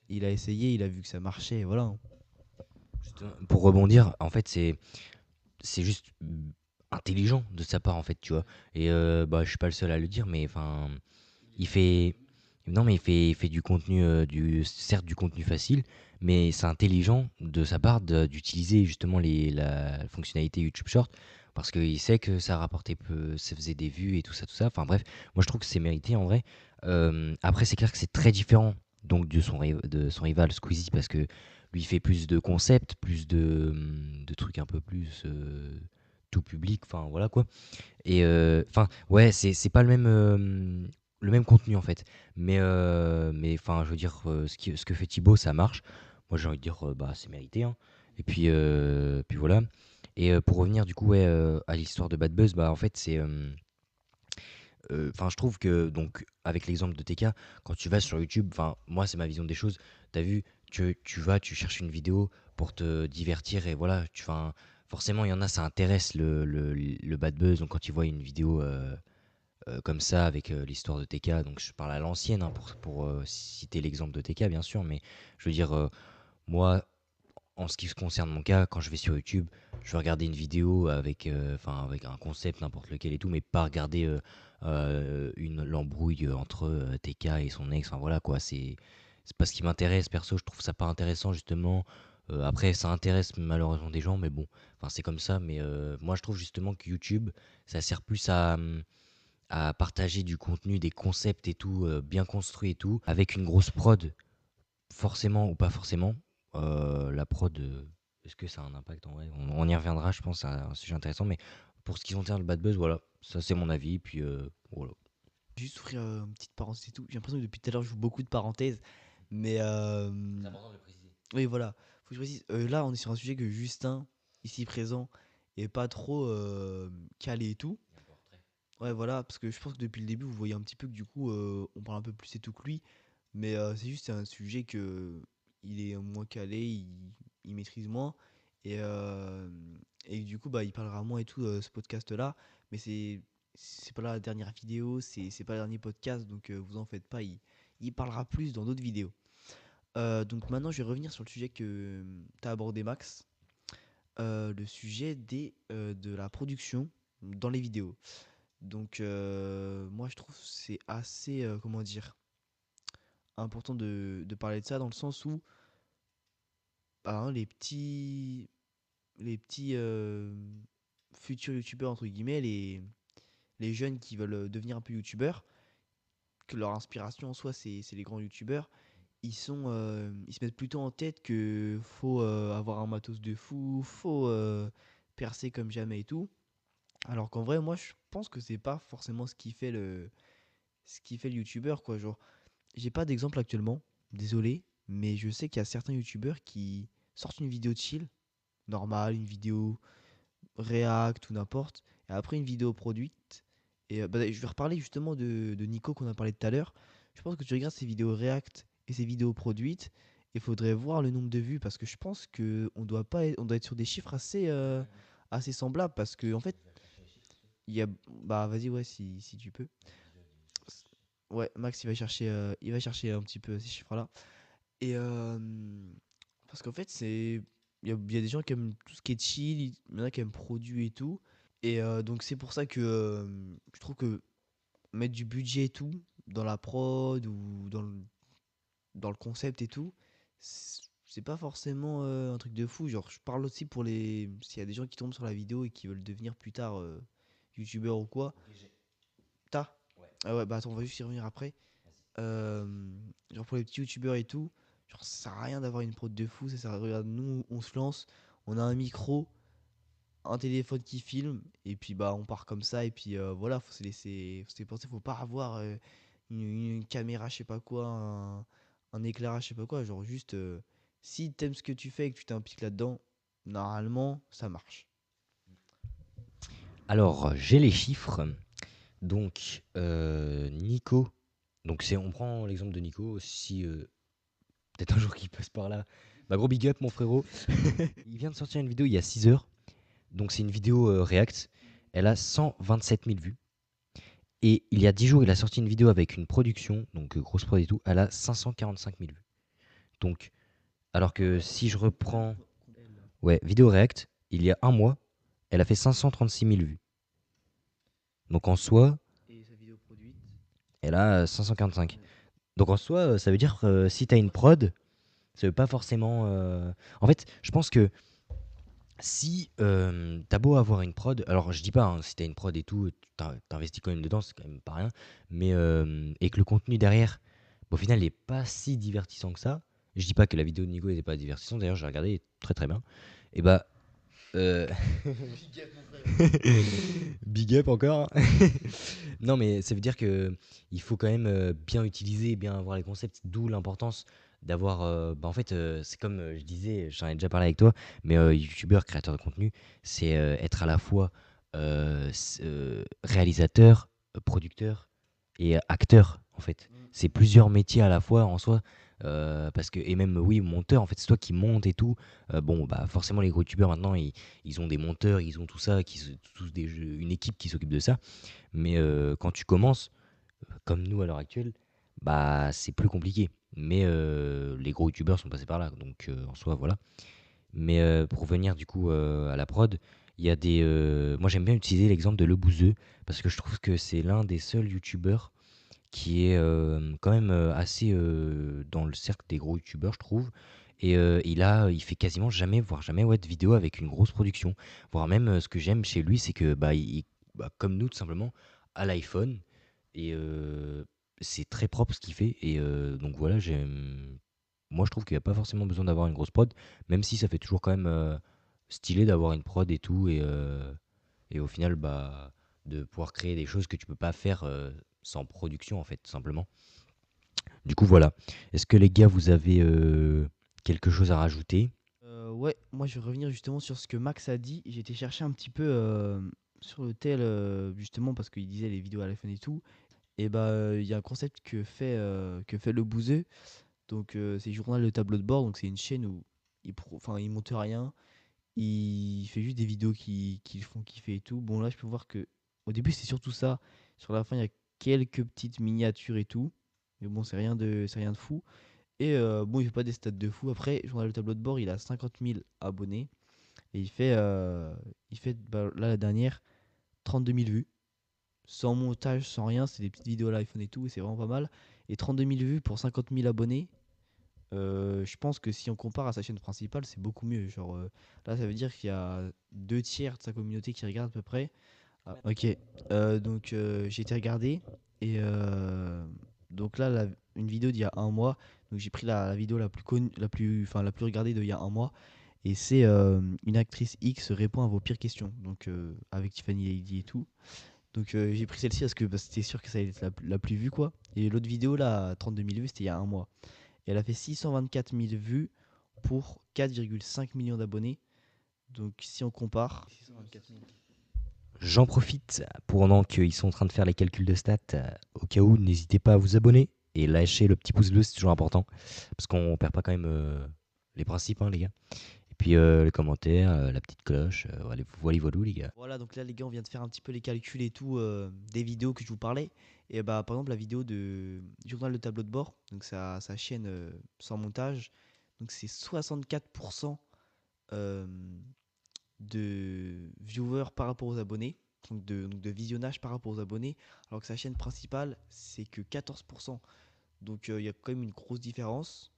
S1: il a essayé, il a vu que ça marchait, et voilà, hein.
S2: Pour rebondir, en fait, c'est juste intelligent de sa part, en fait, tu vois. Et bah, je suis pas le seul à le dire, mais enfin, il fait. Non, mais il fait du contenu, certes du contenu facile, mais c'est intelligent de sa part d'utiliser justement la fonctionnalité YouTube Short parce qu'il sait que ça rapportait peu, ça faisait des vues et tout ça, tout ça. Enfin bref, moi je trouve que c'est mérité en vrai. Après, c'est clair que c'est très différent donc de son rival Squeezie parce que lui il fait plus de concepts, plus de trucs un peu plus tout public, enfin voilà quoi. Et enfin, ouais, c'est pas le même contenu en fait. Mais enfin, je veux dire, ce que fait Thibaut, ça marche. Moi, j'ai envie de dire, bah, c'est mérité, hein. Et puis voilà. Et pour revenir du coup, ouais, à l'histoire de Bad Buzz, bah en fait, enfin, je trouve que donc avec l'exemple de TK, quand tu vas sur YouTube, enfin, moi, c'est ma vision des choses. T'as vu, tu vas, tu cherches une vidéo pour te divertir et voilà, forcément, il y en a, ça intéresse le bad buzz. Donc, quand ils voient une vidéo comme ça avec l'histoire de TK, donc je parle à l'ancienne hein, pour citer l'exemple de TK, bien sûr, mais je veux dire, moi, en ce qui se concerne mon cas, quand je vais sur YouTube, je vais regarder une vidéo avec, avec un concept, n'importe lequel et tout, mais pas regarder l'embrouille entre TK et son ex. Enfin voilà quoi, c'est pas ce qui m'intéresse. Perso, je trouve ça pas intéressant justement. Après, ça intéresse malheureusement des gens, mais bon, enfin c'est comme ça. Mais moi, je trouve justement que YouTube, ça sert plus à partager du contenu, des concepts et tout, bien construit et tout, avec une grosse prod, forcément ou pas forcément. La prod, est-ce que ça a un impact en vrai on y reviendra, je pense, c'est un sujet intéressant, mais pour ce qui concerne le bad buzz, voilà, ça c'est mon avis, puis voilà.
S1: Juste ouvrir une petite parenthèse et tout. J'ai l'impression que depuis tout à l'heure, je joue beaucoup de parenthèses. Mais
S2: C'est important de le préciser.
S1: oui, voilà. Faut que je précise. Là, on est sur un sujet que Justin, ici présent, est pas trop calé et tout.
S2: Il y a un portrait.
S1: Ouais, voilà. Parce que je pense que depuis le début, vous voyez un petit peu que du coup, on parle un peu plus et tout que lui. Mais c'est juste un sujet que il est moins calé, il maîtrise moins. Et, euh, et du coup, bah, il parlera moins et tout, ce podcast-là. Mais c'est pas la dernière vidéo, c'est pas le dernier podcast. Donc vous en faites pas, il parlera plus dans d'autres vidéos. Donc maintenant, je vais revenir sur le sujet que tu as abordé, Max. Le sujet de la production dans les vidéos. Donc moi, je trouve que c'est assez, comment dire, important de parler de ça dans le sens où bah, hein, les petits futurs youtubeurs, entre guillemets, les jeunes qui veulent devenir un peu youtubeurs, que leur inspiration en soi, c'est les grands youtubeurs, ils se mettent plutôt en tête que faut avoir un matos de fou, faut percer comme jamais et tout. Alors qu'en vrai, moi, je pense que c'est pas forcément ce qui fait le youtubeur, quoi. Genre, j'ai pas d'exemple actuellement, désolé, mais je sais qu'il y a certains youtubeurs qui sortent une vidéo de chill, normale, une vidéo React ou n'importe, et après une vidéo produite. Et bah, je vais reparler justement de Nico qu'on a parlé tout à l'heure. Je pense que tu regardes ses vidéos React et ses vidéos produites, il faudrait voir le nombre de vues parce que je pense que on doit être sur des chiffres assez semblables parce que en fait, il y a bah vas-y ouais si tu peux. Ouais, Max il va chercher un petit peu ces chiffres-là. Et parce qu'en fait, il y a des gens qui aiment tout ce qui est chill, il y en a qui aiment produit et tout. Et donc c'est pour ça que je trouve que mettre du budget et tout dans la prod ou dans le concept et tout, c'est pas forcément un truc de fou. Genre, je parle aussi pour les. S'il y a des gens qui tombent sur la vidéo et qui veulent devenir plus tard youtubeur ou quoi. T'as?
S2: Ouais.
S1: Ah ouais, bah attends, on va juste y revenir après. Euh, genre pour les petits youtubeurs et tout, genre ça sert à rien d'avoir une prod de fou. Ça sert à regarde, nous on se lance, on a un micro, un téléphone qui filme, et puis bah on part comme ça, et puis voilà, faut se laisser penser, faut pas avoir une caméra, je sais pas quoi, un éclairage, je sais pas quoi, genre juste si t'aimes ce que tu fais et que tu t'impliques là-dedans, normalement ça marche.
S2: Alors, j'ai les chiffres. Donc, Nico. Donc, on prend l'exemple de Nico. Si peut-être un jour qu'il passe par là. Bah, gros big up, mon frérot. Il vient de sortir une vidéo il y a 6 heures. Donc, c'est une vidéo React. Elle a 127 000 vues. Et il y a 10 jours, il a sorti une vidéo avec une production, donc grosse prod et tout. Elle a 545 000 vues. Donc, alors que si je reprends. Ouais, vidéo React, il y a un mois, elle a fait 536 000 vues. Donc, en soi,
S1: Et sa vidéo produite.
S2: elle a 545. Donc en soi, ça veut dire si t'as une prod, ça veut pas forcément. En fait, je pense que si t'as beau avoir une prod, alors je dis pas, hein, si t'as une prod et tout, t'investis quand même dedans, c'est quand même pas rien, mais et que le contenu derrière, au final, n'est pas si divertissant que ça. Je dis pas que la vidéo de Nico n'était pas divertissante, d'ailleurs, j'ai regardé, elle est très très bien. Et bah. euh, Big up encore. Non, mais ça veut dire que il faut quand même bien utiliser, bien avoir les concepts, d'où l'importance d'avoir. Bah, en fait, c'est comme je disais, j'en ai déjà parlé avec toi, mais youtubeur, créateur de contenu, c'est être à la fois réalisateur, producteur et acteur, en fait. C'est plusieurs métiers à la fois en soi. Parce que, et même, oui, monteur, en fait, c'est toi qui montes et tout. Bon, bah, forcément, les gros youtubeurs maintenant, ils ont des monteurs, ils ont tout ça, une équipe qui s'occupe de ça. Mais quand tu commences, comme nous à l'heure actuelle, bah c'est plus compliqué. Mais les gros youtubeurs sont passés par là, donc en soi voilà. Mais pour venir du coup à la prod, il y a des. Moi j'aime bien utiliser l'exemple de Le Bouzeux parce que je trouve que c'est l'un des seuls youtubeurs qui est quand même assez dans le cercle des gros youtubeurs, je trouve. Et il fait quasiment jamais, voire jamais, ouais, de vidéos avec une grosse production. Voire même, ce que j'aime chez lui, c'est que, bah, bah, comme nous, tout simplement, à l'iPhone. Et c'est très propre ce qu'il fait. Et donc voilà, moi, je trouve qu'il n'y a pas forcément besoin d'avoir une grosse prod, même si ça fait toujours quand même stylé d'avoir une prod et tout. Et au final, bah, de pouvoir créer des choses que tu peux pas faire sans production, en fait, tout simplement. Du coup, voilà. Est-ce que les gars, vous avez quelque chose à rajouter?
S1: Ouais, moi je vais revenir justement sur ce que Max a dit. J'ai été chercher un petit peu sur le tel, justement parce qu'il disait les vidéos à l'iPhone et tout. Et bah il y a un concept que fait le Bouzeux. Donc c'est Journal de tableau de bord. Donc c'est une chaîne où enfin, il monte rien. Il fait juste des vidéos qui le font kiffer et tout. Bon là je peux voir que au début c'est surtout ça. Sur la fin il y a quelques petites miniatures et tout. Mais bon c'est rien de fou. Et bon, il fait pas des stats de fou. Après, Journal le tableau de bord, il a 50 000 abonnés. Et il fait bah, là, la dernière, 32 000 vues. Sans montage, sans rien. C'est des petites vidéos à l'iPhone et tout. Et c'est vraiment pas mal. Et 32 000 vues pour 50 000 abonnés. Je pense que si on compare à sa chaîne principale, c'est beaucoup mieux. Genre, là, ça veut dire qu'il y a 2 tiers de sa communauté qui regarde à peu près. Ah, ok. Donc j'ai été regarder et donc là une vidéo d'il y a un mois. Donc j'ai pris la vidéo la plus connue, enfin la plus regardée d'il y a un mois. Et c'est une actrice X répond à vos pires questions. Donc avec Tiffany Lady et tout. Donc j'ai pris celle-ci parce que bah, c'était sûr que ça allait être la plus vue quoi. Et l'autre vidéo là, 32 000 vues, c'était il y a un mois. Et elle a fait 624 000 vues pour 4,5 millions d'abonnés. Donc si on compare, 624 000.
S2: J'en profite pendant qu'ils sont en train de faire les calculs de stats. Au cas où, n'hésitez pas à vous abonner et lâcher le petit pouce bleu, c'est toujours important. Parce qu'on perd pas quand même les principes, hein, les gars. Et puis les commentaires, la petite cloche, voilà, voilà, les gars.
S1: Voilà, donc là les gars, on vient de faire un petit peu les calculs et tout des vidéos que je vous parlais. Et bah par exemple la vidéo de Journal de tableau de bord, donc sa chaîne sans montage, donc c'est 64% euh, de viewers par rapport aux abonnés, donc de visionnage par rapport aux abonnés, alors que sa chaîne principale c'est que 14%. Donc il y a quand même une grosse différence.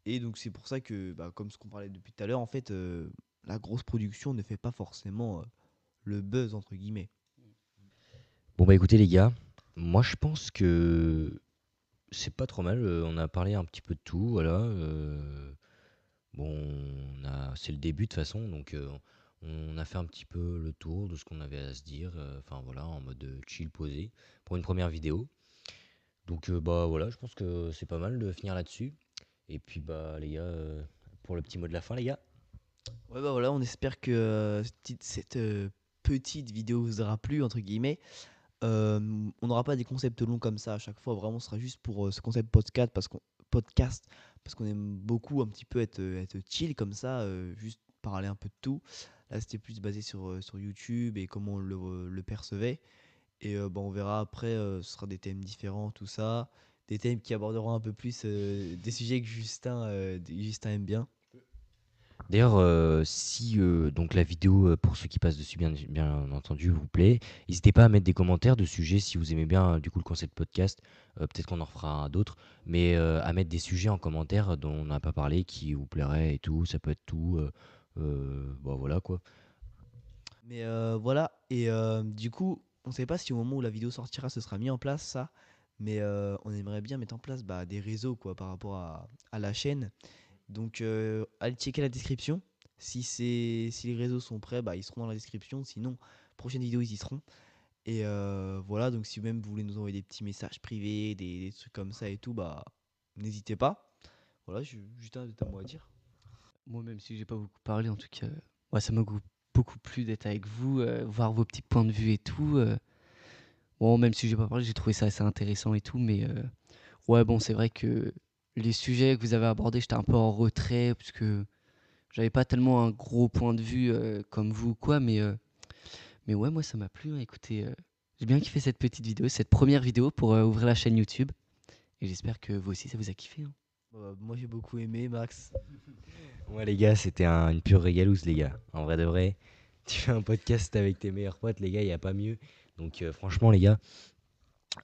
S1: Et donc c'est pour ça que, bah, comme ce qu'on parlait depuis tout à l'heure, en fait, la grosse production ne fait pas forcément le buzz, entre guillemets.
S2: Bon bah écoutez les gars, moi je pense que c'est pas trop mal. On a parlé un petit peu de tout, voilà. Bon, c'est le début de toute façon, donc on a fait un petit peu le tour de ce qu'on avait à se dire. Enfin voilà, en mode chill posé pour une première vidéo. Donc bah voilà, je pense que c'est pas mal de finir là-dessus. Et puis bah les gars, pour le petit mot de la fin les gars.
S1: Ouais, bah voilà, on espère que cette petite vidéo vous aura plu, entre guillemets. On n'aura pas des concepts longs comme ça à chaque fois, vraiment, ce sera juste pour ce concept podcast, parce qu'on aime beaucoup un petit peu être chill comme ça, juste parler un peu de tout. Là, c'était plus basé sur YouTube et comment on le percevait. Et bah, on verra après, ce sera des thèmes différents, tout ça. Des thèmes qui aborderont un peu plus des sujets que Justin aime bien.
S2: D'ailleurs, si donc la vidéo, pour ceux qui passent dessus, bien entendu, vous plaît, n'hésitez pas à mettre des commentaires de sujets si vous aimez bien du coup le concept podcast. Peut-être qu'on en refera d'autres, mais à mettre des sujets en commentaire dont on n'a pas parlé, qui vous plairaient et tout. Ça peut être tout. Bah voilà quoi.
S1: Mais voilà, et du coup, on ne sait pas si au moment où la vidéo sortira, ce sera mis en place ça, mais on aimerait bien mettre en place bah, des réseaux quoi, par rapport à la chaîne. Donc allez checker la description. Si les réseaux sont prêts, bah, ils seront dans la description. Sinon, prochaine vidéo, ils y seront. Et voilà, donc si même vous voulez nous envoyer des petits messages privés, des trucs comme ça et tout, bah n'hésitez pas. Voilà, juste un mot à dire.
S3: Moi, même si j'ai pas beaucoup parlé, en tout cas, ouais, ça m'a beaucoup plu d'être avec vous, voir vos petits points de vue et tout. Bon, même si j'ai pas parlé, j'ai trouvé ça assez intéressant et tout, mais ouais, bon, c'est vrai que les sujets que vous avez abordés, j'étais un peu en retrait, parce que j'avais pas tellement un gros point de vue comme vous, quoi, mais ouais, moi, ça m'a plu, hein. Écoutez, j'ai bien kiffé cette petite vidéo, cette première vidéo pour ouvrir la chaîne YouTube, et j'espère que vous aussi, ça vous a kiffé, hein.
S1: Moi j'ai beaucoup aimé, Max.
S2: Ouais les gars, c'était une pure régalouse les gars. En vrai de vrai, tu fais un podcast avec tes meilleurs potes les gars, il y a pas mieux. Donc franchement les gars,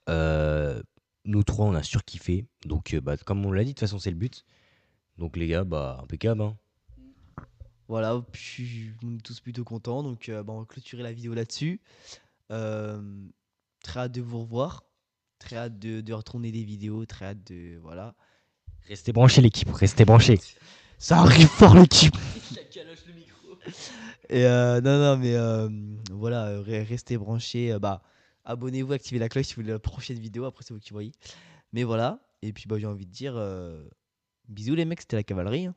S2: euh, nous trois on a surkiffé. Donc bah, comme on l'a dit, de toute façon c'est le but. Donc les gars, bah impeccable hein.
S1: Voilà, puis on est tous plutôt contents, donc bah, on va clôturer la vidéo là-dessus. Euh, Très hâte de vous revoir, très hâte de retourner des vidéos, très hâte de... Voilà.
S2: Restez branchés l'équipe, restez branchés.
S1: Ça arrive fort l'équipe. Et non, non, mais voilà, restez branchés. Bah, abonnez-vous, activez la cloche si vous voulez la prochaine vidéo, après c'est vous qui voyez. Mais voilà, et puis bah, j'ai envie de dire, bisous les mecs, c'était la cavalerie, hein.